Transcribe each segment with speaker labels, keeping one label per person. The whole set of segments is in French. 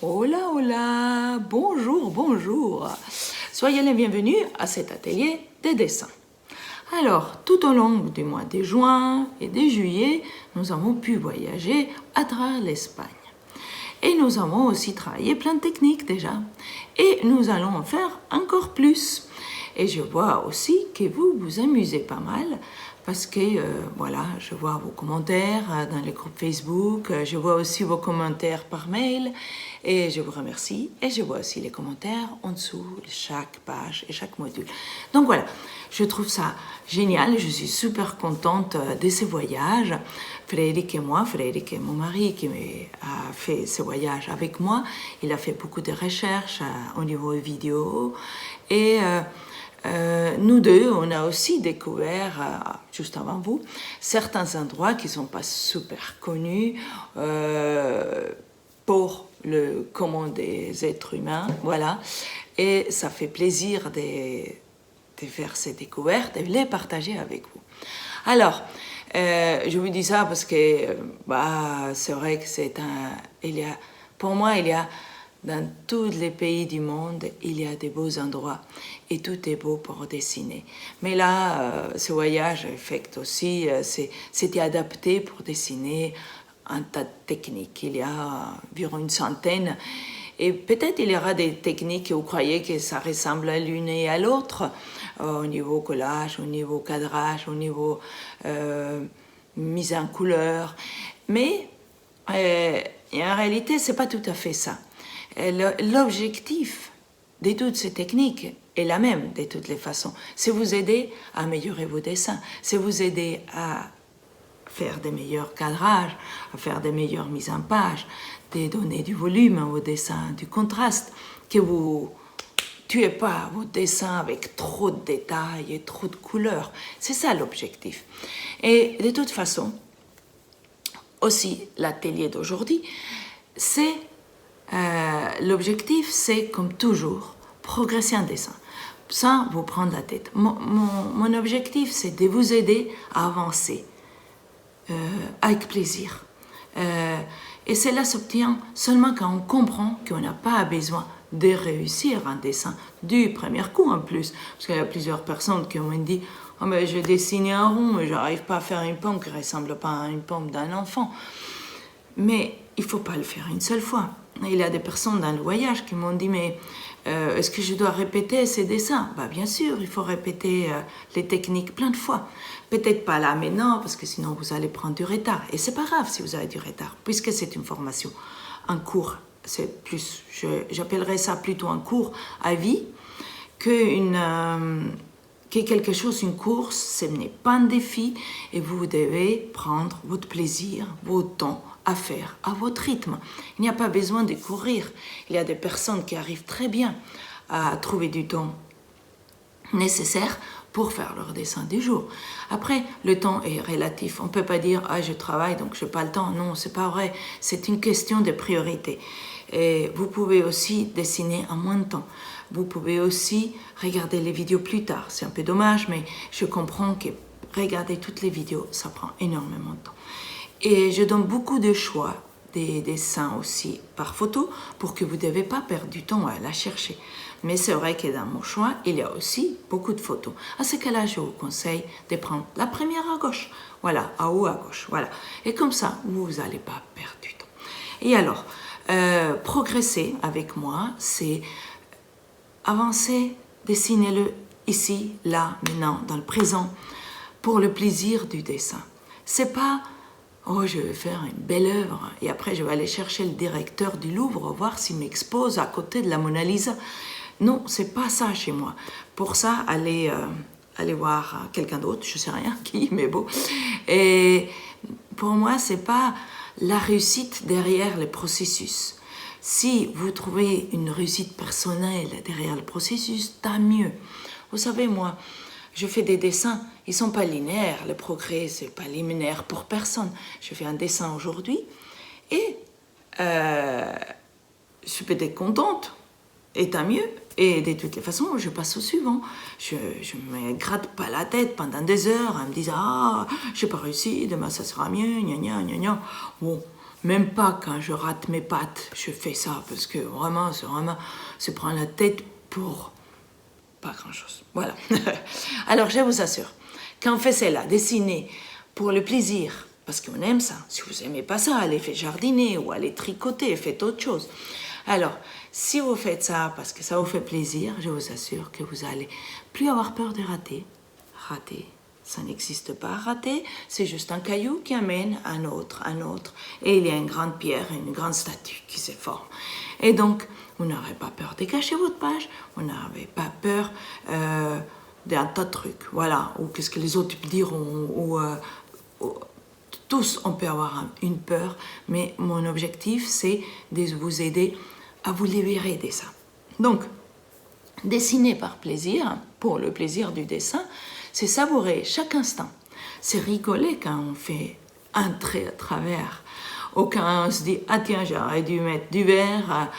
Speaker 1: Hola, hola, bonjour, bonjour. Soyez les bienvenus à cet atelier de dessin. Alors, tout au long du mois de juin et de juillet, nous avons pu voyager à travers l'Espagne. Et nous avons aussi travaillé plein de techniques déjà. Et nous allons en faire encore plus. Et je vois aussi que vous vous amusez pas mal parce que, voilà, je vois vos commentaires dans les groupes Facebook, je vois aussi vos commentaires par mail et je vous remercie. Et je vois aussi les commentaires en dessous, chaque page et chaque module. Donc voilà, je trouve ça génial, je suis super contente de ces voyages. Frédéric et moi, Frédéric est mon mari qui a fait ce voyage avec moi, il a fait beaucoup de recherches au niveau vidéo et nous deux, on a aussi découvert, juste avant vous, certains endroits qui ne sont pas super connus pour le commun des êtres humains, voilà. Et ça fait plaisir de faire ces découvertes et de les partager avec vous. Alors, je vous dis ça parce que c'est vrai que pour moi, il y a dans tous les pays du monde, il y a des beaux endroits et tout est beau pour dessiner. Mais là, ce voyage fait aussi, c'était adapté pour dessiner un tas de techniques. Il y a environ une centaine. Et peut-être il y aura des techniques que vous croyez que ça ressemble à l'une et à l'autre, au niveau collage, au niveau cadrage, au niveau mise en couleur. Mais en réalité, c'est pas tout à fait ça. L'objectif de toutes ces techniques est la même de toutes les façons. C'est vous aider à améliorer vos dessins, c'est vous aider à faire des meilleurs cadrages, à faire des meilleures mises en page, de donner du volume à vos dessins, du contraste, que vous tuez pas vos dessins avec trop de détails et trop de couleurs. C'est ça l'objectif. Et de toute façon, aussi l'atelier d'aujourd'hui, c'est l'objectif, c'est comme toujours, progresser en dessin, sans vous prendre la tête. Mon objectif, c'est de vous aider à avancer avec plaisir. Et cela s'obtient seulement quand on comprend qu'on n'a pas besoin de réussir un dessin du premier coup en plus. Parce qu'il y a plusieurs personnes qui m'ont dit « Oh, mais je dessine un rond, mais je n'arrive pas à faire une pomme qui ne ressemble pas à une pomme d'un enfant. » Mais il ne faut pas le faire une seule fois. Il y a des personnes dans le voyage qui m'ont dit « Mais est-ce que je dois répéter ces dessins ?» Bien sûr, il faut répéter les techniques plein de fois. Peut-être pas là maintenant, parce que sinon vous allez prendre du retard. Et c'est pas grave si vous avez du retard, puisque c'est une formation, un cours. C'est plus, j'appellerais ça plutôt un cours à vie que quelque chose, une course. Ce n'est pas un défi et vous devez prendre votre plaisir, votre temps à faire à votre rythme. Il n'y a pas besoin de courir. Il y a des personnes qui arrivent très bien à trouver du temps nécessaire pour faire leur dessin du jour. Après, le temps est relatif. On ne peut pas dire « Ah, je travaille, donc je n'ai pas le temps ». Non, c'est pas vrai. C'est une question de priorité. Et vous pouvez aussi dessiner en moins de temps. Vous pouvez aussi regarder les vidéos plus tard. C'est un peu dommage, mais je comprends que regarder toutes les vidéos, ça prend énormément de temps. Et je donne beaucoup de choix des dessins aussi par photo pour que vous ne devez pas perdre du temps à la chercher. Mais c'est vrai que dans mon choix, il y a aussi beaucoup de photos. À ce cas-là, je vous conseille de prendre la première à gauche. Voilà, en haut à gauche. Voilà. Et comme ça, vous n'allez pas perdre du temps. Et alors, progresser avec moi, c'est avancer, dessinez-le ici, là, maintenant, dans le présent, pour le plaisir du dessin. C'est pas « Oh, je vais faire une belle œuvre et après je vais aller chercher le directeur du Louvre, voir s'il m'expose à côté de la Mona Lisa. » Non, c'est pas ça chez moi. Pour ça, allez voir quelqu'un d'autre, je sais rien qui, mais bon. Et pour moi, c'est pas la réussite derrière le processus. Si vous trouvez une réussite personnelle derrière le processus, tant mieux. Vous savez, moi, je fais des dessins, ils ne sont pas linéaires. Le progrès, ce n'est pas linéaire pour personne. Je fais un dessin aujourd'hui et je suis peut-être contente, et tant mieux. Et de toutes les façons, je passe au suivant. Je ne me gratte pas la tête pendant des heures en me disant « Ah, je n'ai pas réussi, demain ça sera mieux, gna gna gna gna. » Bon, Même pas quand je rate mes pattes, je fais ça, parce que vraiment, se prendre la tête pour pas grand-chose. Voilà. Alors, je vous assure, quand on fait cela, dessiner pour le plaisir, parce qu'on aime ça. Si vous n'aimez pas ça, allez faire jardiner ou allez tricoter, faites autre chose. Alors, si vous faites ça parce que ça vous fait plaisir, je vous assure que vous allez plus avoir peur de rater. Rater, ça n'existe pas. Rater, c'est juste un caillou qui amène un autre. Et il y a une grande pierre, une grande statue qui se forme. Et donc, vous n'aurez pas peur de gâcher votre page, vous n'avez pas peur d'un tas de trucs. Voilà, ou qu'est-ce que les autres diront, ou tous, on peut avoir une peur, mais mon objectif, c'est de vous aider à vous libérer de ça. Donc, dessiner par plaisir, pour le plaisir du dessin, c'est savourer chaque instant. C'est rigoler quand on fait un trait à travers, ou quand on se dit « Ah tiens, j'aurais dû mettre du vert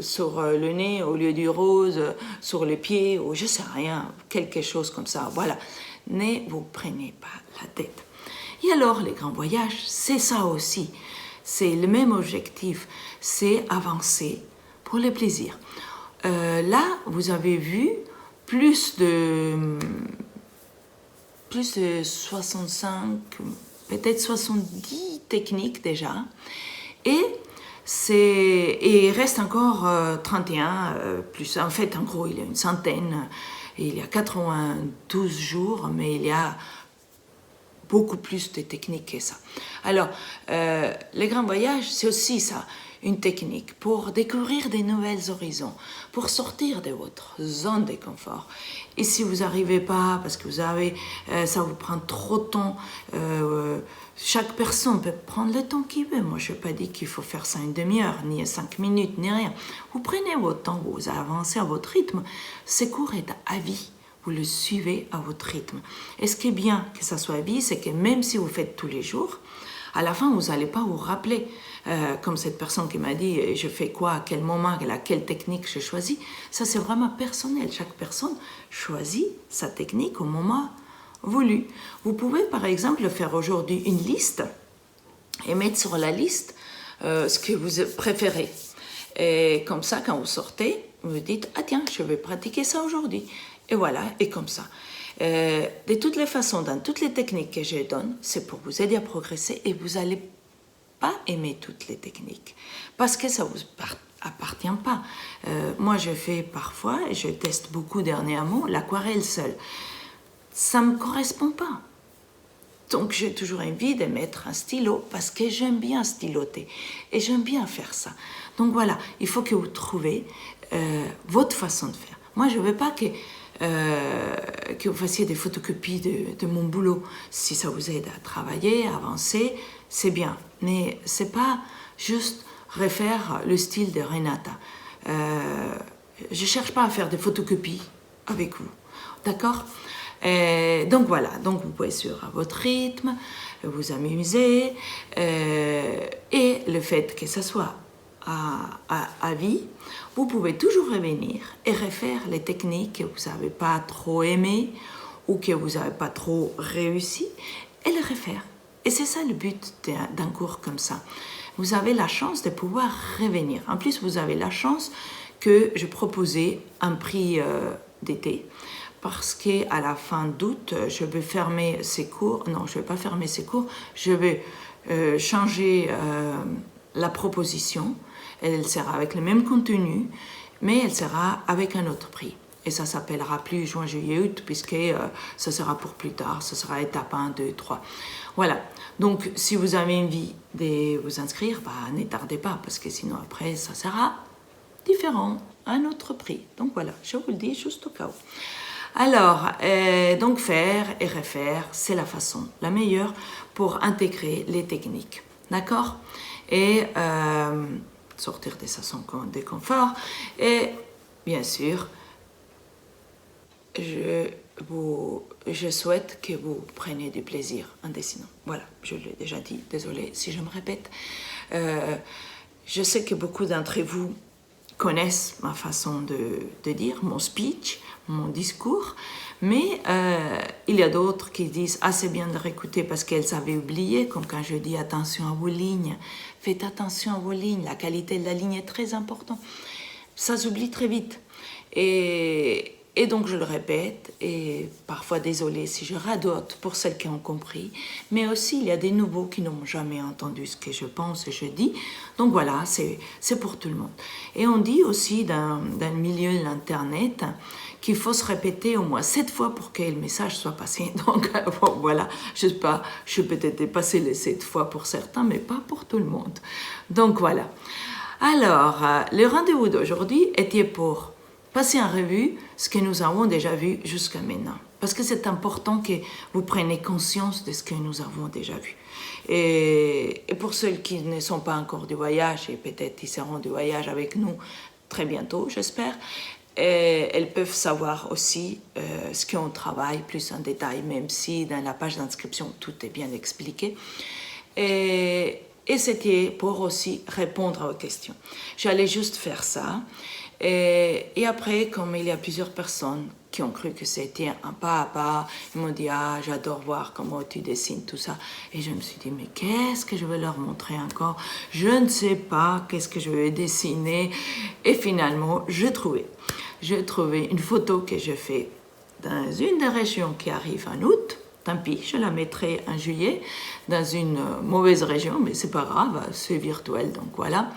Speaker 1: sur le nez au lieu du rose, sur les pieds, ou je sais rien, quelque chose comme ça. » Voilà. Ne vous prenez pas la tête. Et alors, les grands voyages, c'est ça aussi. C'est le même objectif, c'est avancer pour le plaisir. Là, vous avez vu plus de 65, peut-être 70 techniques déjà. Et il reste encore 31, plus. En fait, en gros, il y a une centaine. Il y a 92 jours, mais il y a beaucoup plus de techniques que ça. Alors, les grands voyages, c'est aussi ça, une technique pour découvrir des nouveaux horizons, pour sortir de votre zone de confort. Et si vous n'arrivez pas, parce que ça vous prend trop de temps, chaque personne peut prendre le temps qu'il veut. Moi, je ne vais pas dire qu'il faut faire ça une demi-heure, ni 5 minutes, ni rien. Vous prenez votre temps, vous avancez à votre rythme. Ce cours est à vie. Vous le suivez à votre rythme. Et ce qui est bien que ça soit à vie, c'est que même si vous faites tous les jours, à la fin, vous n'allez pas vous rappeler, comme cette personne qui m'a dit, je fais quoi, à quel moment, quelle technique je choisis. Ça, c'est vraiment personnel. Chaque personne choisit sa technique au moment voulu. Vous pouvez, par exemple, faire aujourd'hui une liste et mettre sur la liste ce que vous préférez. Et comme ça, quand vous sortez, vous dites, ah tiens, je vais pratiquer ça aujourd'hui. Et voilà, et comme ça. De toutes les façons, dans toutes les techniques que je donne, c'est pour vous aider à progresser et vous n'allez pas aimer toutes les techniques parce que ça ne vous appartient pas. Moi, je fais parfois, et je teste beaucoup dernièrement, l'aquarelle seule. Ça ne me correspond pas. Donc, j'ai toujours envie de mettre un stylo parce que j'aime bien styloter et j'aime bien faire ça. Donc voilà, il faut que vous trouviez votre façon de faire. Moi, je ne veux pas que vous fassiez des photocopies de mon boulot. Si ça vous aide à travailler, à avancer, c'est bien. Mais ce n'est pas juste refaire le style de Renata. Je ne cherche pas à faire des photocopies avec vous. D'accord ? Donc voilà, donc vous pouvez suivre à votre rythme, vous amuser, et le fait que ça soit à vie, vous pouvez toujours revenir et refaire les techniques que vous n'avez pas trop aimées ou que vous n'avez pas trop réussi et les refaire. Et c'est ça le but d'un cours comme ça. Vous avez la chance de pouvoir revenir. En plus, vous avez la chance que je proposais un prix d'été parce qu'à la fin d'août, je vais fermer ces cours. Non, je ne vais pas fermer ces cours. Je vais changer la proposition. Elle sera avec le même contenu, mais elle sera avec un autre prix. Et ça s'appellera plus juin, juillet, août, puisque ça sera pour plus tard. Ça sera étape 1, 2, 3. Voilà. Donc, si vous avez envie de vous inscrire, ne tardez pas, parce que sinon, après, ça sera différent, un autre prix. Donc, voilà, je vous le dis juste au cas où. Alors, donc faire et refaire, c'est la façon la meilleure pour intégrer les techniques. D'accord ? Et sortir de sa zone de confort. Et bien sûr, je souhaite que vous preniez du plaisir en dessinant. Voilà, je l'ai déjà dit, désolée si je me répète. Je sais que beaucoup d'entre vous connaissent ma façon de dire, mon speech, mon discours. Mais il y a d'autres qui disent « Ah, c'est bien de réécouter parce qu'elles avaient oublié », comme quand je dis « Attention à vos lignes ». Faites attention à vos lignes, la qualité de la ligne est très importante. Ça s'oublie très vite. Et donc je le répète, et parfois désolé si je radote pour celles qui ont compris, mais aussi il y a des nouveaux qui n'ont jamais entendu ce que je pense et je dis. Donc voilà, c'est pour tout le monde. Et on dit aussi dans le milieu de l'Internet qu'il faut se répéter au moins 7 fois pour que le message soit passé. Donc bon, voilà, je sais pas, je peux peut-être dépasser les 7 fois pour certains, mais pas pour tout le monde. Donc voilà. Alors, le rendez-vous d'aujourd'hui était pour passer en revue ce que nous avons déjà vu jusqu'à maintenant. Parce que c'est important que vous preniez conscience de ce que nous avons déjà vu. Et pour ceux qui ne sont pas encore du voyage, et peut-être ils seront du voyage avec nous très bientôt, j'espère, elles peuvent savoir aussi ce qu'on travaille plus en détail, même si dans la page d'inscription, tout est bien expliqué. Et c'était pour aussi répondre à vos questions. J'allais juste faire ça. Et après, comme il y a plusieurs personnes qui ont cru que c'était un pas à pas, ils m'ont dit « Ah, j'adore voir comment tu dessines, tout ça. » Et je me suis dit « Mais qu'est-ce que je vais leur montrer encore? Je ne sais pas qu'est-ce que je vais dessiner. » Et finalement, j'ai trouvé une photo que j'ai faite dans une des régions qui arrive en août. Tant pis, je la mettrai en juillet dans une mauvaise région, mais c'est pas grave, c'est virtuel, donc voilà.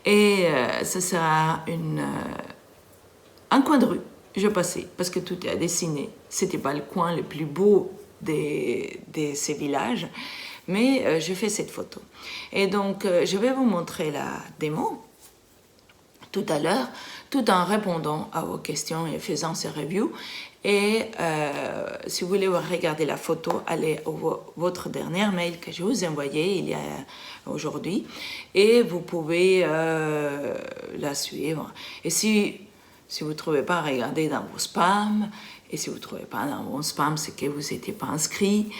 Speaker 1: Et ça sera un coin de rue. Je passais parce que tout est à dessiner. C'était pas le coin le plus beau de ces villages, mais j'ai fait cette photo. Et donc, je vais vous montrer la démo tout à l'heure, tout en répondant à vos questions et faisant ces reviews. Et si vous voulez regarder la photo, allez au votre dernier mail que je vous ai envoyé il y a aujourd'hui et vous pouvez la suivre. Et si vous ne trouvez pas, regardez dans vos spams. Et si vous ne trouvez pas dans vos spams, c'est que vous n'étiez pas inscrit.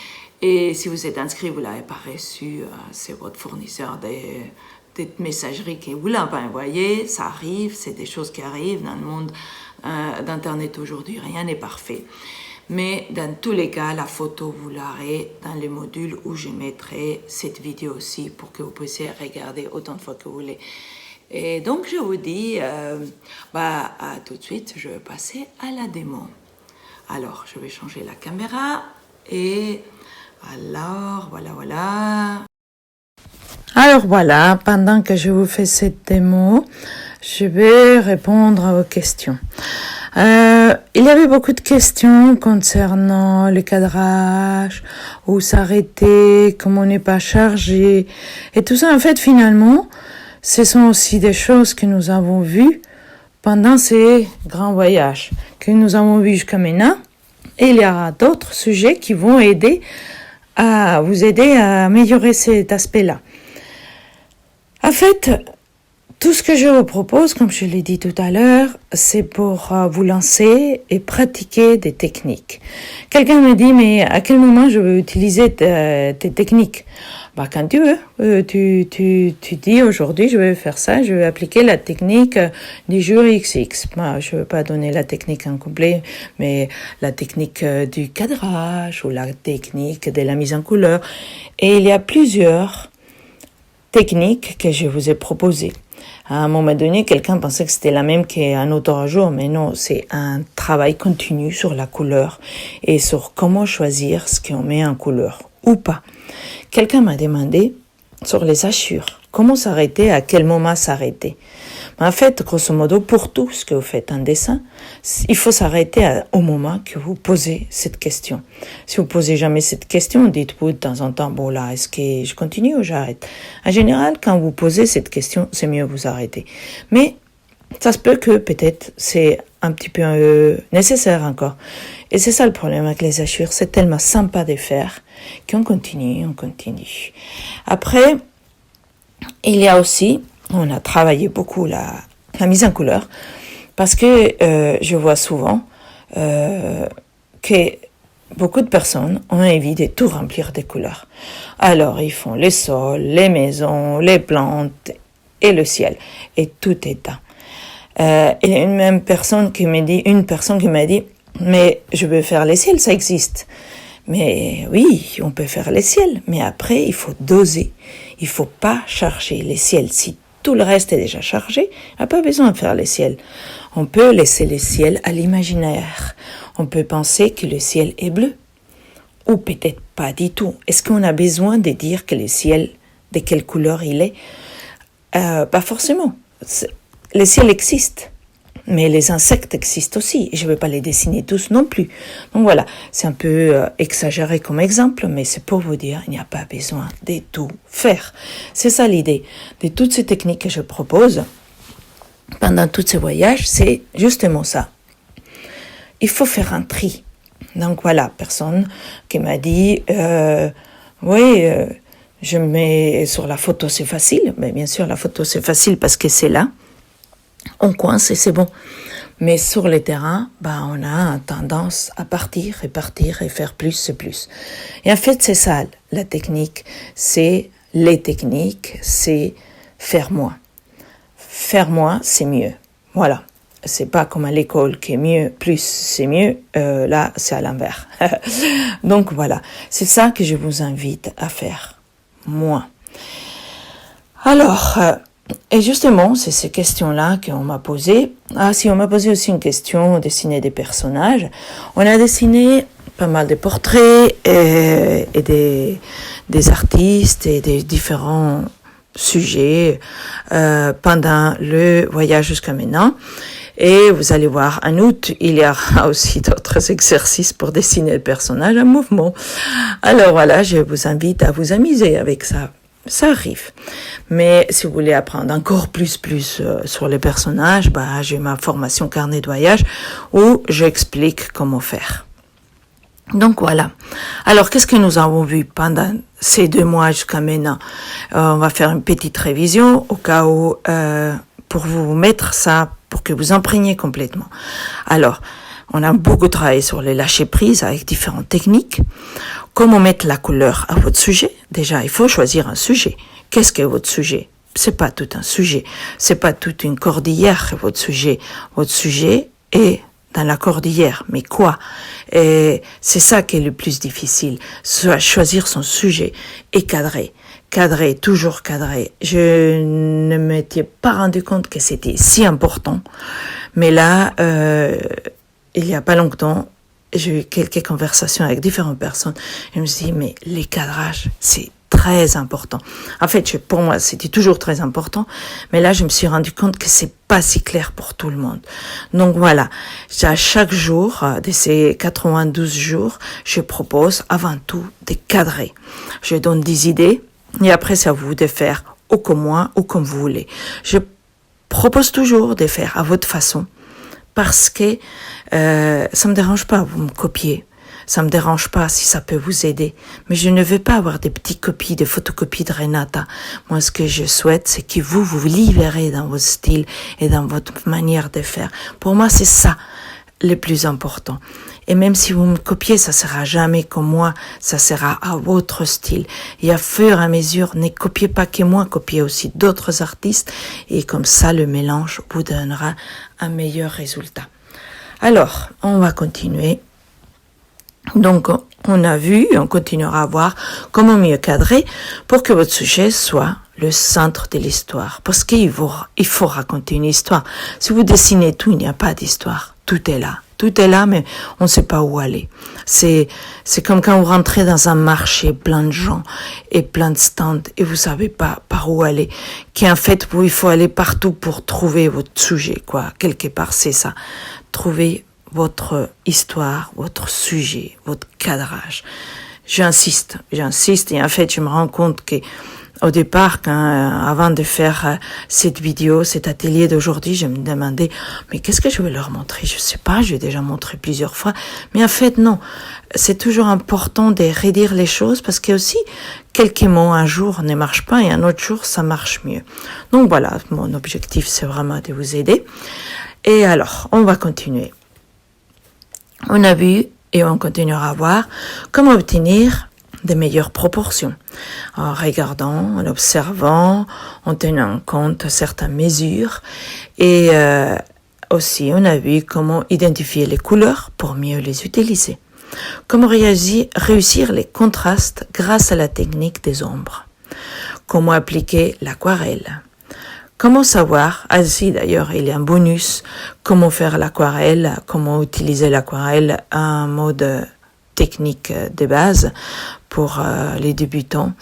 Speaker 1: Et si vous êtes inscrit, vous ne l'avez pas reçu, c'est votre fournisseur de messagerie qui vous l'a pas envoyé. Ça arrive, c'est des choses qui arrivent dans le monde d'Internet aujourd'hui, rien n'est parfait. Mais dans tous les cas, la photo, vous l'aurez dans les modules où je mettrai cette vidéo aussi pour que vous puissiez regarder autant de fois que vous voulez. Et donc, je vous dis, à tout de suite, je vais passer à la démo. Alors, je vais changer la caméra et alors, voilà. Alors voilà, pendant que je vous fais cette démo, je vais répondre à vos questions. Il y avait beaucoup de questions concernant le cadrage, où s'arrêter, comment ne pas charger, et tout ça. En fait, finalement, ce sont aussi des choses que nous avons vues pendant ces grands voyages, que nous avons vus jusqu'à maintenant. Et il y aura d'autres sujets qui vont vous aider à améliorer cet aspect-là. En fait, tout ce que je vous propose, comme je l'ai dit tout à l'heure, c'est pour vous lancer et pratiquer des techniques. Quelqu'un me dit, mais à quel moment je vais utiliser tes techniques? Quand tu veux. Tu dis, aujourd'hui, je vais faire ça, je vais appliquer la technique du jour XX. Je ne veux pas donner la technique en complet, mais la technique du cadrage ou la technique de la mise en couleur. Et il y a plusieurs techniques que je vous ai proposées. À un moment donné, quelqu'un pensait que c'était la même qu'un auteur à jour, mais non, c'est un travail continu sur la couleur et sur comment choisir ce qu'on met en couleur ou pas. Quelqu'un m'a demandé sur les hachures, comment s'arrêter, à quel moment s'arrêter. En fait, grosso modo, pour tout ce que vous faites en dessin, il faut s'arrêter au moment que vous posez cette question. Si vous posez jamais cette question, dites-vous de temps en temps, bon là, est-ce que je continue ou j'arrête? En général, quand vous posez cette question, c'est mieux vous arrêter. Mais ça se peut que peut-être c'est un petit peu nécessaire encore. Et c'est ça le problème avec les hachures, c'est tellement sympa de faire qu'on continue. Après, il y a aussi, on a travaillé beaucoup la mise en couleur, parce que je vois souvent que beaucoup de personnes ont envie de tout remplir de couleurs. Alors, ils font les sols, les maisons, les plantes et le ciel. Et tout est dedans. Il y a une personne qui m'a dit, mais je veux faire les ciels, ça existe. Mais oui, on peut faire les ciels, mais après, il faut doser. Il faut pas charger les ciels. Si tout le reste est déjà chargé, il n'y a pas besoin de faire les ciels. On peut laisser les ciels à l'imaginaire. On peut penser que le ciel est bleu. Ou peut-être pas du tout. Est-ce qu'on a besoin de dire que le ciel, de quelle couleur il est? Pas forcément. Les ciels existent. Mais les insectes existent aussi, et je ne vais pas les dessiner tous non plus. Donc voilà, c'est un peu exagéré comme exemple, mais c'est pour vous dire, il n'y a pas besoin de tout faire. C'est ça l'idée de toutes ces techniques que je propose pendant tous ces voyages, c'est justement ça. Il faut faire un tri. Donc voilà, personne qui m'a dit, je mets sur la photo, c'est facile. Mais bien sûr, la photo, c'est facile parce que c'est là. On coince et c'est bon. Mais sur le terrain, on a tendance à partir et faire plus, c'est plus. Et en fait, c'est ça, la technique. C'est les techniques, c'est faire moins. Faire moins, c'est mieux. Voilà. C'est pas comme à l'école qui est mieux, plus c'est mieux. Là, c'est à l'inverse. Donc voilà. C'est ça que je vous invite à faire. Moins. Alors, et justement, c'est ces questions-là qu'on m'a posées. Ah, si, on m'a posé aussi une question, dessiner des personnages. On a dessiné pas mal de portraits et des artistes et des différents sujets pendant le voyage jusqu'à maintenant. Et vous allez voir, en août, il y aura aussi d'autres exercices pour dessiner le personnage en mouvement. Alors voilà, je vous invite à vous amuser avec ça. Ça arrive. Mais si vous voulez apprendre encore plus sur les personnages, j'ai ma formation carnet de voyage où j'explique comment faire. Donc voilà. Alors qu'est-ce que nous avons vu pendant ces 2 mois jusqu'à maintenant? On va faire une petite révision au cas où pour vous mettre ça, pour que vous imprégniez complètement. Alors, on a beaucoup travaillé sur les lâcher-prise avec différentes techniques. Comment mettre la couleur à votre sujet? Déjà, il faut choisir un sujet. Qu'est-ce que votre sujet? C'est pas tout un sujet. C'est pas toute une cordillère, votre sujet. Votre sujet est dans la cordillère. Mais quoi? Et c'est ça qui est le plus difficile. Choisir son sujet et cadrer. Cadrer, toujours cadrer. Je ne m'étais pas rendu compte que c'était si important. Mais là, il y a pas longtemps, j'ai eu quelques conversations avec différentes personnes. Je me suis dit, mais les cadrages, c'est très important. En fait, pour moi, c'était toujours très important. Mais là, je me suis rendu compte que c'est pas si clair pour tout le monde. Donc voilà, à chaque jour de ces 92 jours, je propose avant tout de cadrer. Je donne des idées et après, c'est à vous de faire ou comme moi ou comme vous voulez. Je propose toujours de faire à votre façon. Parce que ça me dérange pas, vous me copiez. Ça me dérange pas si ça peut vous aider. Mais je ne veux pas avoir des petites copies, des photocopies de Renata. Moi, ce que je souhaite, c'est que vous libérez dans votre style et dans votre manière de faire. Pour moi, c'est ça le plus important. Et même si vous me copiez, ça sera jamais comme moi, ça sera à votre style. Et à fur et à mesure, ne copiez pas que moi, copiez aussi d'autres artistes. Et comme ça, le mélange vous donnera un meilleur résultat. Alors, on va continuer. Donc, on a vu, on continuera à voir comment mieux cadrer pour que votre sujet soit le centre de l'histoire. Parce qu'il faut raconter une histoire. Si vous dessinez tout, il n'y a pas d'histoire. Tout est là. Tout est là, mais on ne sait pas où aller. C'est comme quand vous rentrez dans un marché plein de gens et plein de stands et vous savez pas par où aller. Qu'en fait, il faut aller partout pour trouver votre sujet, quoi. Quelque part, c'est ça. Trouver votre histoire, votre sujet, votre cadrage. J'insiste. Et en fait, je me rends compte que au départ, avant de faire cette vidéo, cet atelier d'aujourd'hui, je me demandais, mais qu'est-ce que je vais leur montrer? Je sais pas, je l'ai déjà montré plusieurs fois. Mais en fait, non. C'est toujours important de redire les choses parce que aussi, quelques mots un jour ne marchent pas et un autre jour, ça marche mieux. Donc voilà, mon objectif, c'est vraiment de vous aider. Et alors, on va continuer. On a vu et on continuera à voir comment obtenir des meilleures proportions, en regardant, en observant, en tenant compte certaines mesures et aussi on a vu comment identifier les couleurs pour mieux les utiliser, comment réussir les contrastes grâce à la technique des ombres, comment appliquer l'aquarelle, comment savoir, d'ailleurs il y a un bonus, comment faire l'aquarelle, comment utiliser l'aquarelle en mode technique de base pour les débutants.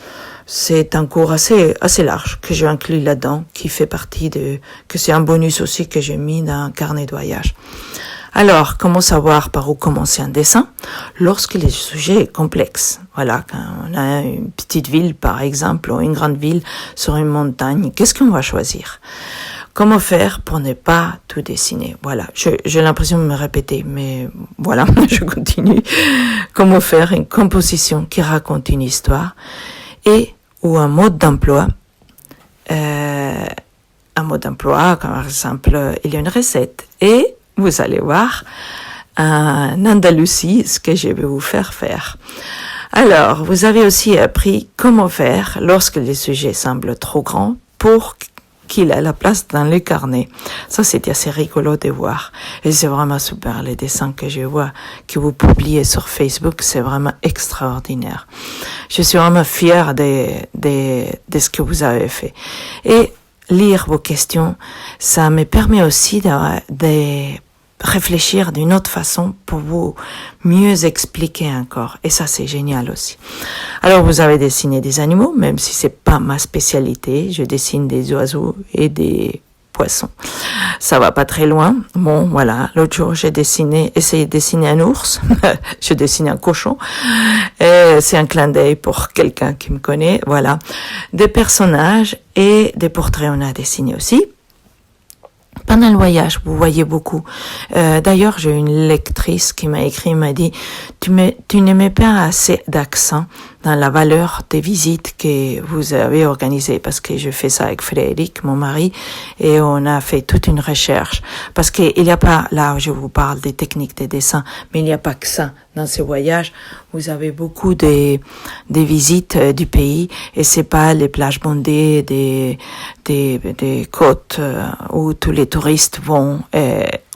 Speaker 1: C'est un cours assez large que j'ai inclus là-dedans, qui fait partie que c'est un bonus aussi que j'ai mis dans un carnet de voyage. Alors, comment savoir par où commencer un dessin lorsque le sujet est complexe? Voilà, quand on a une petite ville par exemple, ou une grande ville sur une montagne, qu'est-ce qu'on va choisir? Comment faire pour ne pas tout dessiner? Voilà, j'ai l'impression de me répéter, mais voilà, je continue. Comment faire une composition qui raconte une histoire ou un mode d'emploi? Un mode d'emploi, comme par exemple, il y a une recette et vous allez voir en Andalousie ce que je vais vous faire. Alors, vous avez aussi appris comment faire lorsque le sujet semble trop grand pour qu'il a la place dans le carnet. Ça, c'était assez rigolo de voir. Et c'est vraiment super, les dessins que je vois, que vous publiez sur Facebook, c'est vraiment extraordinaire. Je suis vraiment fière de ce que vous avez fait. Et lire vos questions, ça me permet aussi de réfléchir d'une autre façon pour vous mieux expliquer encore. Et ça, c'est génial aussi. Alors, vous avez dessiné des animaux, même si c'est pas ma spécialité. Je dessine des oiseaux et des poissons. Ça va pas très loin. Bon, voilà. L'autre jour, j'ai essayé de dessiner un ours. Je dessine un cochon. Et c'est un clin d'œil pour quelqu'un qui me connaît. Voilà. Des personnages et des portraits, on a dessiné aussi. Pendant le voyage, vous voyez beaucoup. D'ailleurs, j'ai une lectrice qui m'a écrit, m'a dit, tu ne mets pas assez d'accent dans la valeur des visites que vous avez organisées, parce que je fais ça avec Frédéric, mon mari, et on a fait toute une recherche. Parce qu'il n'y a pas, là, je vous parle des techniques de dessin, mais il n'y a pas que ça. Dans ces voyages, vous avez beaucoup des visites du pays, et c'est pas les plages bondées des côtes où tous les touristes vont.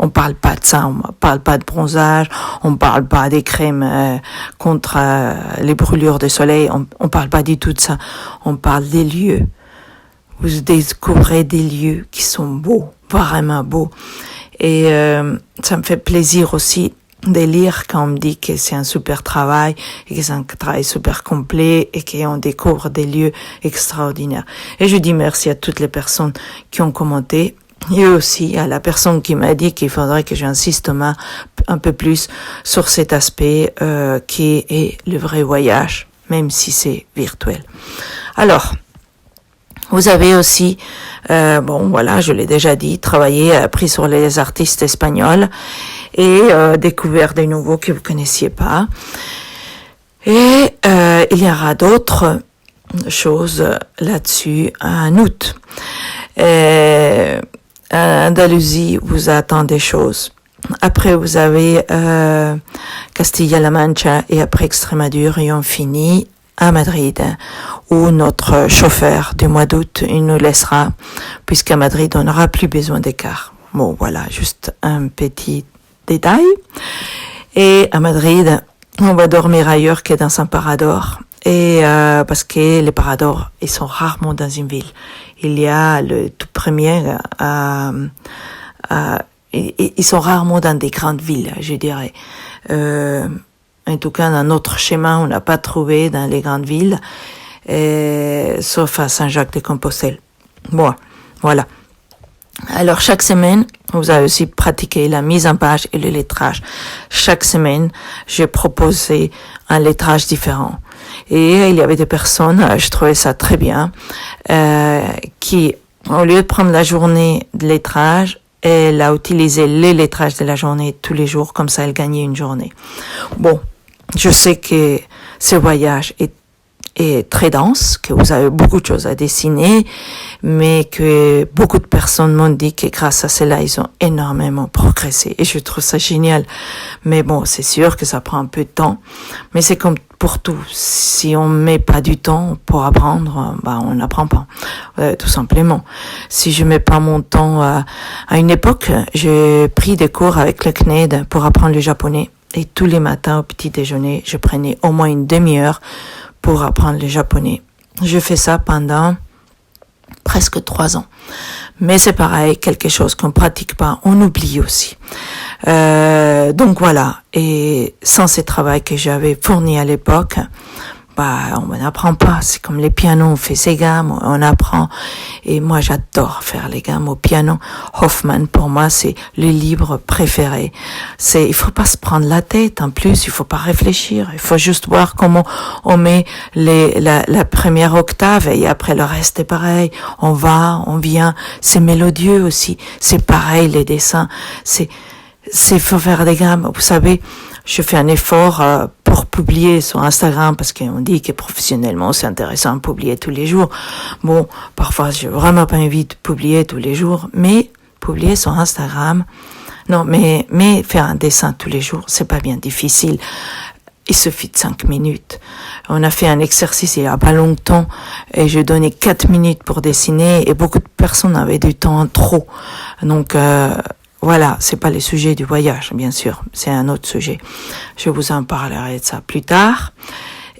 Speaker 1: On parle pas de ça, on parle pas de bronzage, on parle pas des crèmes contre les brûlures de soleil, on parle pas du tout de ça. On parle des lieux. Vous découvrez des lieux qui sont beaux, vraiment beaux. Et ça me fait plaisir aussi de lire quand on me dit que c'est un super travail et que c'est un travail super complet et qu'on découvre des lieux extraordinaires. Et je dis merci à toutes les personnes qui ont commenté et aussi à la personne qui m'a dit qu'il faudrait que j'insiste un peu plus sur cet aspect qui est le vrai voyage, même si c'est virtuel. Alors, vous avez aussi, je l'ai déjà dit, appris sur les artistes espagnols et découvert des nouveaux que vous connaissiez pas. Et il y aura d'autres choses là-dessus en août. Andalousie vous attend des choses. Après, vous avez Castilla-La Mancha et après Extremadure et on finit à Madrid, où notre chauffeur du mois d'août, il nous laissera, puisqu'à Madrid, on n'aura plus besoin d'écart. Bon, voilà, juste un petit détail. Et à Madrid, on va dormir ailleurs que dans un parador. Et parce que les paradors, ils sont rarement dans une ville. Il y a le tout premier, ils sont rarement dans des grandes villes, je dirais. En tout cas, dans notre schéma, on n'a pas trouvé dans les grandes villes, sauf à Saint-Jacques-de-Compostelle. Bon, voilà. Alors, chaque semaine, vous avez aussi pratiqué la mise en page et le lettrage. Chaque semaine, j'ai proposé un lettrage différent. Et il y avait des personnes, je trouvais ça très bien, qui, au lieu de prendre la journée de lettrage, elle a utilisé les lettrages de la journée tous les jours, comme ça elle gagnait une journée. Bon, je sais que ce voyage est est très dense, que vous avez beaucoup de choses à dessiner, mais que beaucoup de personnes m'ont dit que grâce à cela, ils ont énormément progressé. Et je trouve ça génial. Mais bon, c'est sûr que ça prend un peu de temps. Mais c'est comme pour tout. Si on met pas du temps pour apprendre, on n'apprend pas. Tout simplement. Si je mets pas mon temps à une époque, j'ai pris des cours avec le CNED pour apprendre le japonais. Et tous les matins au petit déjeuner, je prenais au moins une demi-heure pour apprendre le japonais. Je fais ça pendant presque 3 ans. Mais c'est pareil, quelque chose qu'on pratique pas, on oublie aussi. Donc voilà. Et sans ce travail que j'avais fourni à l'époque, on n'apprend pas. C'est comme les pianos, on fait ses gammes, on apprend. Et moi, j'adore faire les gammes au piano. Hoffmann, pour moi, c'est le livre préféré. Il faut pas se prendre la tête. En plus, il faut pas réfléchir. Il faut juste voir comment on met la première octave et après le reste est pareil. On va, on vient. C'est mélodieux aussi. C'est pareil, les dessins. Faut faire des gammes. Vous savez, je fais un effort pour publier sur Instagram parce qu'on dit que professionnellement c'est intéressant de publier tous les jours. Bon, parfois j'ai vraiment pas envie de publier tous les jours, mais publier sur Instagram, non, mais faire un dessin tous les jours, c'est pas bien difficile. Il suffit de 5 minutes. On a fait un exercice il y a pas longtemps et j'ai donné 4 minutes pour dessiner et beaucoup de personnes avaient du temps en trop. Donc voilà, c'est pas le sujet du voyage, bien sûr. C'est un autre sujet. Je vous en parlerai de ça plus tard.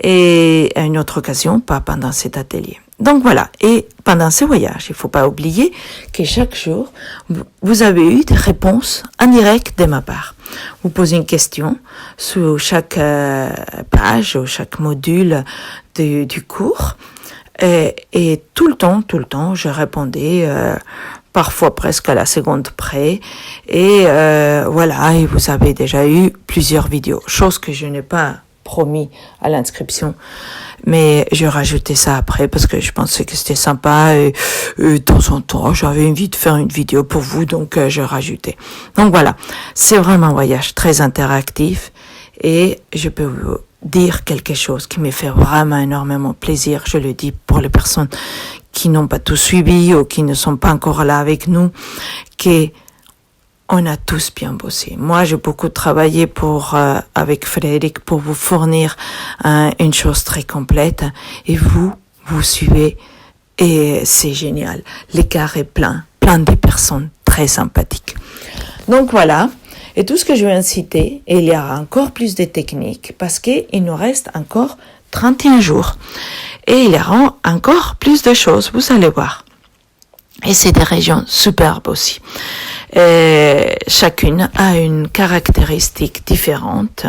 Speaker 1: Et à une autre occasion, pas pendant cet atelier. Donc voilà. Et pendant ce voyage, il faut pas oublier que chaque jour, vous avez eu des réponses en direct de ma part. Vous posez une question sur chaque page ou chaque module du cours. Et tout le temps, je répondais, parfois presque à la seconde près. Et voilà, et vous avez déjà eu plusieurs vidéos, chose que je n'ai pas promis à l'inscription, mais je rajoutais ça après parce que je pensais que c'était sympa et de temps en temps, j'avais envie de faire une vidéo pour vous, donc je rajoutais. Donc voilà, c'est vraiment un voyage très interactif et je peux vous dire quelque chose qui me fait vraiment énormément plaisir, je le dis pour les personnes qui n'ont pas tout suivi ou qui ne sont pas encore là avec nous, qu'on a tous bien bossé. Moi, j'ai beaucoup travaillé avec Frédéric pour vous fournir une chose très complète et vous suivez et c'est génial. L'écart est plein de personnes très sympathiques. Donc voilà. Et tout ce que je viens de citer, et il y aura encore plus de techniques parce qu'il nous reste encore 31 jours. Et il y aura encore plus de choses, vous allez voir. Et c'est des régions superbes aussi. Chacune a une caractéristique différente.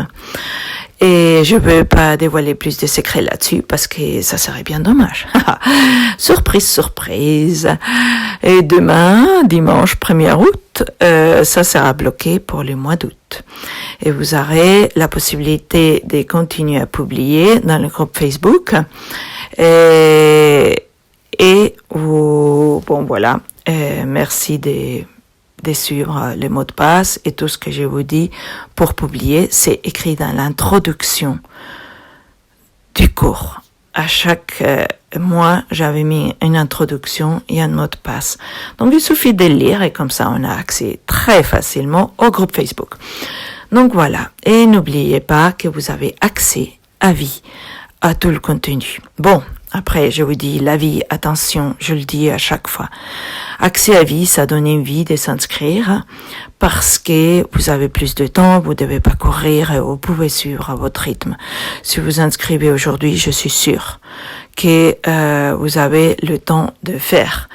Speaker 1: Et je veux pas dévoiler plus de secrets là-dessus parce que ça serait bien dommage. Surprise, surprise. Et demain, dimanche 1er août, ça sera bloqué pour le mois d'août. Et vous aurez la possibilité de continuer à publier dans le groupe Facebook. Et bon voilà, merci de suivre les mots de passe et tout ce que je vous dis pour publier, c'est écrit dans l'introduction du cours. À chaque mois, j'avais mis une introduction et un mot de passe. Donc, il suffit de lire et comme ça, on a accès très facilement au groupe Facebook. Donc, voilà. Et n'oubliez pas que vous avez accès à vie à tout le contenu. Bon. Après, je vous dis, la vie, attention, je le dis à chaque fois. Accès à vie, ça donne envie de s'inscrire parce que vous avez plus de temps, vous devez pas courir et vous pouvez suivre à votre rythme. Si vous inscrivez aujourd'hui, je suis sûre que vous avez le temps de faire.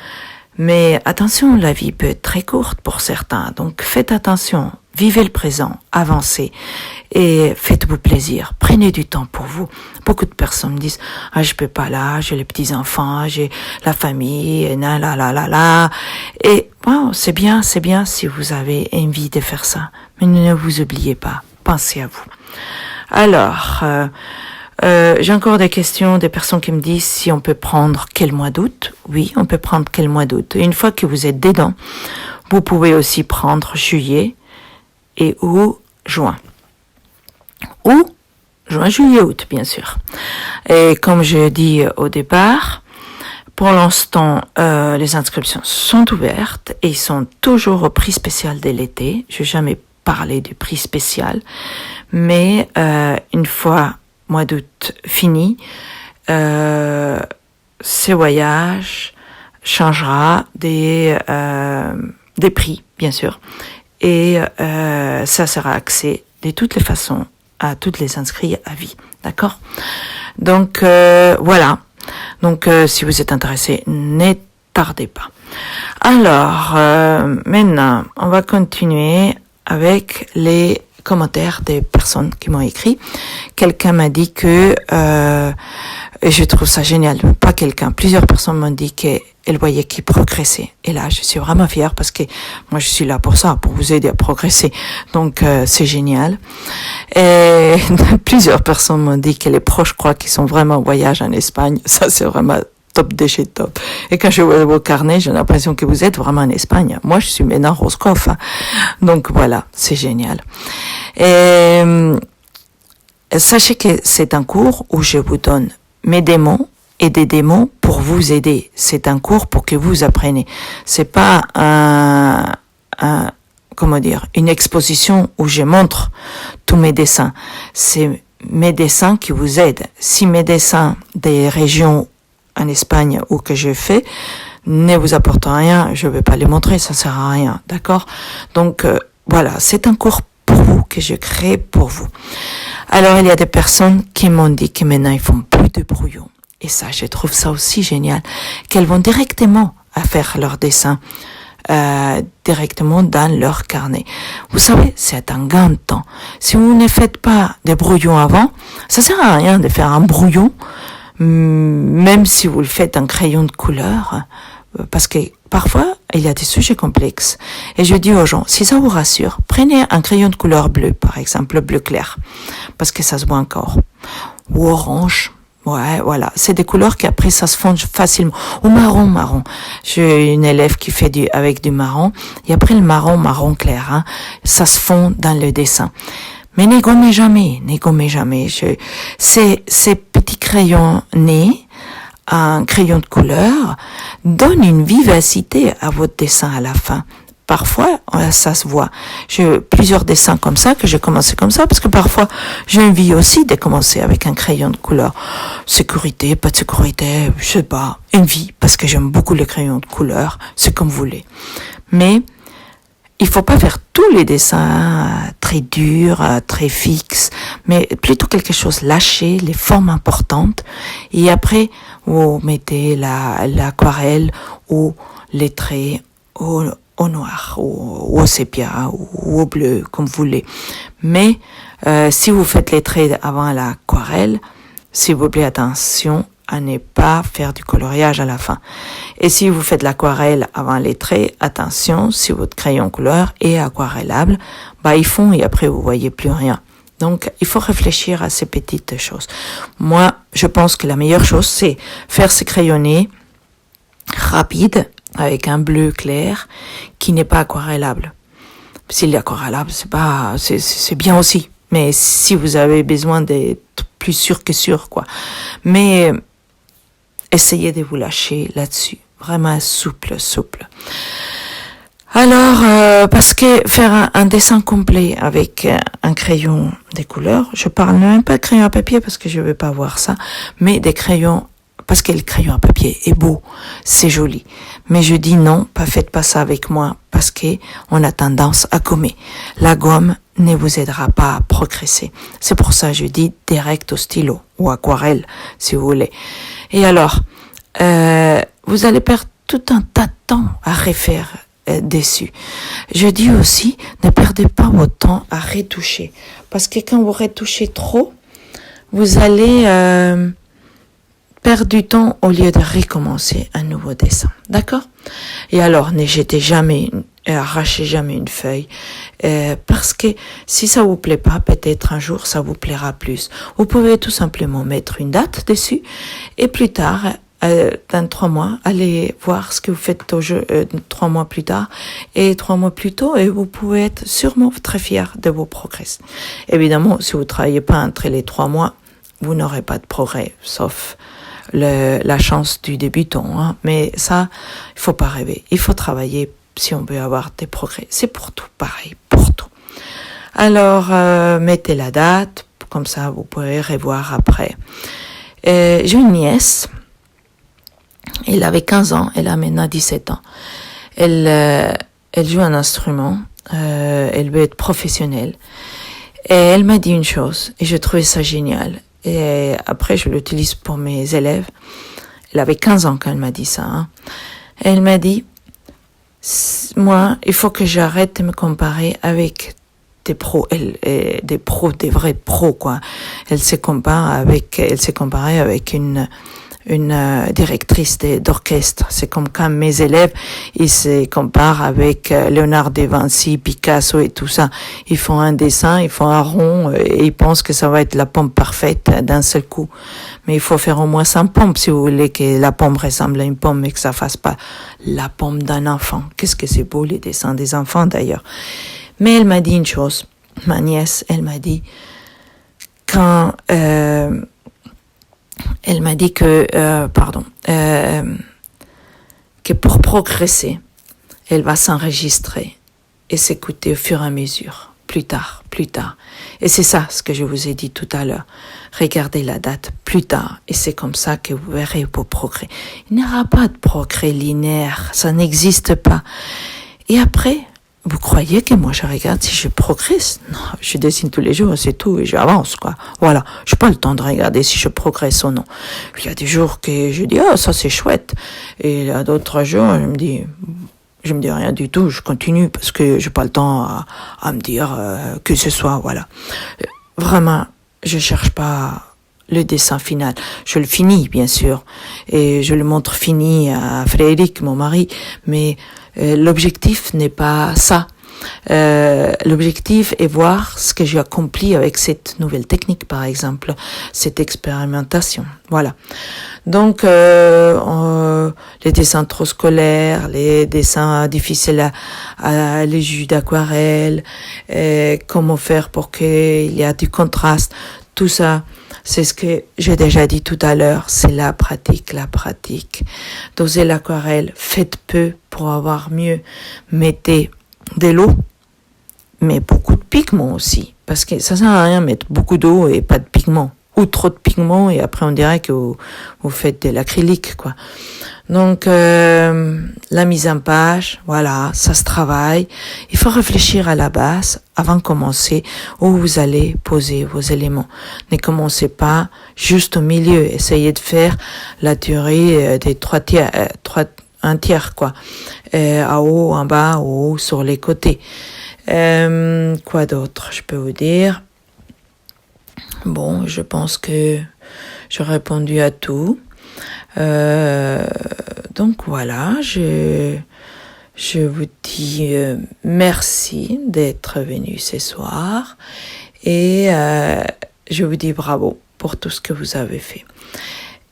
Speaker 1: Mais attention, la vie peut être très courte pour certains, donc faites attention. Vivez le présent, avancez et faites-vous plaisir. Prenez du temps pour vous. Beaucoup de personnes me disent « Ah, je peux pas là, j'ai les petits-enfants, j'ai la famille, et là. » Et bon, c'est bien si vous avez envie de faire ça. Mais ne vous oubliez pas, pensez à vous. Alors, j'ai encore des questions, des personnes qui me disent si on peut prendre quel mois d'août. Oui, on peut prendre quel mois d'août. Une fois que vous êtes dedans, vous pouvez aussi prendre juillet, et ou juin, ou juin, juillet, août, bien sûr. Et comme je dis au départ, pour l'instant, les inscriptions sont ouvertes et ils sont toujours au prix spécial de l'été. Je n'ai jamais parlé du prix spécial, mais une fois mois d'août fini, ces voyages changera des prix, bien sûr, et ça sera accès de toutes les façons à toutes les inscrits à vie, d'accord? Donc voilà. Donc si vous êtes intéressé, ne tardez pas. Alors maintenant, on va continuer avec les commentaires des personnes qui m'ont écrit. Quelqu'un m'a dit que et je trouve ça génial, pas quelqu'un, plusieurs personnes m'ont dit qu'elles voyaient qu'ils progressaient. Et là, je suis vraiment fière parce que moi, je suis là pour ça, pour vous aider à progresser. Donc, c'est génial. Et plusieurs personnes m'ont dit que les proches croient qu'ils sont vraiment en voyage en Espagne. Ça, c'est vraiment top de chez top. Et quand je vois vos carnets, j'ai l'impression que vous êtes vraiment en Espagne. Moi, je suis maintenant Roscoff. Hein. Donc, voilà, c'est génial. Et sachez que c'est un cours où je vous donne mes démons et des démons pour vous aider. C'est un cours pour que vous appreniez. C'est pas une exposition où je montre tous mes dessins. C'est mes dessins qui vous aident. Si mes dessins des régions en Espagne ou que je fais ne vous apportent rien, je vais pas les montrer, ça sert à rien, d'accord? Donc voilà, c'est un cours pour vous que je crée pour vous. Alors il y a des personnes qui m'ont dit que maintenant ils font plus de brouillons. Et ça, je trouve ça aussi génial, qu'elles vont directement à faire leur dessin directement dans leur carnet. Vous savez, c'est un gain de temps. Si vous ne faites pas des brouillons avant, ça sert à rien de faire un brouillon, même si vous le faites en crayon de couleur, parce que parfois, il y a des sujets complexes. Et je dis aux gens, si ça vous rassure, prenez un crayon de couleur bleue, par exemple, le bleu clair, parce que ça se voit encore. Ou orange. Ouais, voilà. C'est des couleurs qui après ça se fond facilement. Ou marron. J'ai une élève qui fait avec du marron. Et après le marron clair, hein, ça se fond dans le dessin. Mais ne gommez jamais. Ces petits crayons nés, un crayon de couleur, donne une vivacité à votre dessin à la fin. Parfois, ça se voit. J'ai plusieurs dessins comme ça, que j'ai commencé comme ça, parce que parfois, j'ai envie aussi de commencer avec un crayon de couleur. Sécurité, pas de sécurité, je sais pas. Envie, parce que j'aime beaucoup les crayons de couleur, c'est comme vous voulez. Mais, il faut pas faire tous les dessins très durs, très fixes, mais plutôt quelque chose lâché, les formes importantes. Et après, vous mettez l'aquarelle ou les traits au noir, ou au sépia, ou au bleu, comme vous voulez. Mais si vous faites les traits avant l'aquarelle, s'il vous plaît, attention à ne pas faire du coloriage à la fin. Et si vous faites l'aquarelle avant les traits, attention, si votre crayon couleur est aquarellable, ils font et après vous voyez plus rien. Donc, il faut réfléchir à ces petites choses. Moi, je pense que la meilleure chose, c'est faire ces crayonnés rapides, avec un bleu clair, qui n'est pas aquarellable. S'il est aquarellable, c'est bien aussi. Mais si vous avez besoin d'être plus sûr que sûr, quoi. Mais, essayez de vous lâcher là-dessus. Vraiment souple. Alors, parce que faire un dessin complet avec un crayon des couleurs, je parle même pas de crayon à papier parce que je veux pas voir ça, mais des crayons, parce que le crayon à papier est beau, c'est joli. Mais je dis non, faites pas ça avec moi parce que on a tendance à gommer. La gomme ne vous aidera pas à progresser. C'est pour ça que je dis direct au stylo ou aquarelle, si vous voulez. Et alors, vous allez perdre tout un tas de temps à refaire dessus. Je dis aussi, ne perdez pas votre temps à retoucher. Parce que quand vous retouchez trop, vous allez perdre du temps au lieu de recommencer un nouveau dessin. D'accord? Et alors, ne jetez jamais, arrachez jamais une feuille. Parce que si ça vous plaît pas, peut-être un jour ça vous plaira plus. Vous pouvez tout simplement mettre une date dessus et plus tard, dans 3 mois, allez voir ce que vous faites 3 mois plus tard et 3 mois plus tôt, et vous pouvez être sûrement très fier de vos progrès. Évidemment, si vous travaillez pas entre les 3 mois, vous n'aurez pas de progrès, sauf la chance du débutant, hein. Mais ça, il faut pas rêver. Il faut travailler si on veut avoir des progrès. C'est pour tout pareil, pour tout. Alors, mettez la date, comme ça vous pourrez revoir après. J'ai une nièce. Elle avait 15 ans, elle a maintenant 17 ans. Elle joue un instrument, elle veut être professionnelle. Et elle m'a dit une chose, et je trouvais ça génial. Et après, je l'utilise pour mes élèves. Elle avait 15 ans quand elle m'a dit ça, hein. Elle m'a dit, moi, il faut que j'arrête de me comparer avec des pros, des vrais pros, quoi. Elle s'est comparée avec une directrice d'orchestre. C'est comme quand mes élèves, ils se comparent avec Léonard de Vinci, Picasso et tout ça. Ils font un dessin, ils font un rond et ils pensent que ça va être la pomme parfaite d'un seul coup. Mais il faut faire au moins 100 pommes si vous voulez que la pomme ressemble à une pomme et que ça fasse pas la pomme d'un enfant. Qu'est-ce que c'est beau les dessins des enfants d'ailleurs. Mais elle m'a dit une chose, ma nièce, elle m'a dit elle m'a dit que pour progresser, elle va s'enregistrer et s'écouter au fur et à mesure, plus tard. Et c'est ça ce que je vous ai dit tout à l'heure. Regardez la date plus tard et c'est comme ça que vous verrez vos progrès. Il n'y aura pas de progrès linéaire, ça n'existe pas. Et après, vous croyez que moi je regarde si je progresse? Non, je dessine tous les jours, c'est tout, et j'avance, quoi. Voilà, j'ai pas le temps de regarder si je progresse ou non. Il y a des jours que je dis, oh, ça c'est chouette. Et il y a d'autres jours, je me dis rien du tout, je continue parce que j'ai pas le temps à me dire que ce soit, voilà. Vraiment, je cherche pas le dessin final. Je le finis, bien sûr, et je le montre fini à Frédéric, mon mari, mais l'objectif n'est pas ça. L'objectif est voir ce que j'ai accompli avec cette nouvelle technique, par exemple, cette expérimentation. Voilà. Donc, les dessins trop scolaires, les dessins difficiles les jus d'aquarelle, comment faire pour qu'il y ait du contraste, tout ça, c'est ce que j'ai déjà dit tout à l'heure, c'est la pratique. Dosez l'aquarelle, faites peu pour avoir mieux. Mettez de l'eau, mais beaucoup de pigments aussi, parce que ça sert à rien de mettre beaucoup d'eau et pas de pigments, ou trop de pigments et après on dirait que vous faites de l'acrylique, quoi. Donc la mise en page, voilà, ça se travaille. Il faut réfléchir à la base avant de commencer où vous allez poser vos éléments. Ne commencez pas juste au milieu. Essayez de faire la théorie des un tiers, quoi. En haut, en bas, en haut, sur les côtés. Quoi d'autre, je peux vous dire? Bon, je pense que j'ai répondu à tout. Donc voilà, je vous dis merci d'être venu ce soir et je vous dis bravo pour tout ce que vous avez fait.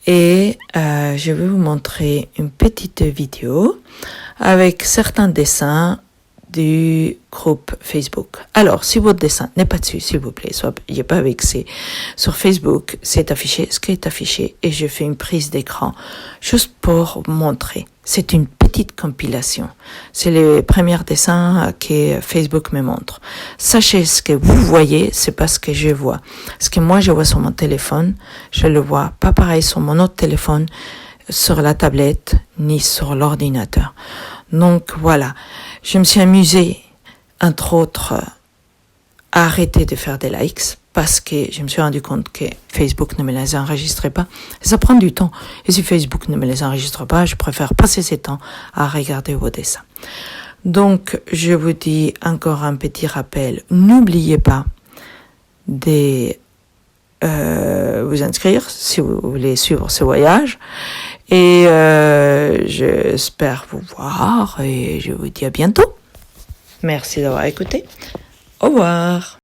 Speaker 1: Et je vais vous montrer une petite vidéo avec certains dessins du groupe Facebook. Alors, si votre dessin n'est pas dessus, s'il vous plaît, soyez pas vexé. Sur Facebook, c'est affiché ce qui est affiché et je fais une prise d'écran juste pour montrer. C'est une petite compilation. C'est les premiers dessins que Facebook me montre. Sachez ce que vous voyez, c'est pas ce que je vois. Ce que moi je vois sur mon téléphone, je le vois pas pareil sur mon autre téléphone, sur la tablette, ni sur l'ordinateur. Donc voilà, je me suis amusée, entre autres, à arrêter de faire des likes parce que je me suis rendu compte que Facebook ne me les enregistrait pas. Et ça prend du temps. Et si Facebook ne me les enregistre pas, je préfère passer ce temps à regarder vos dessins. Donc, je vous dis encore un petit rappel. N'oubliez pas de vous inscrire si vous voulez suivre ce voyage. Et j'espère vous voir et je vous dis à bientôt. Merci d'avoir écouté. Au revoir.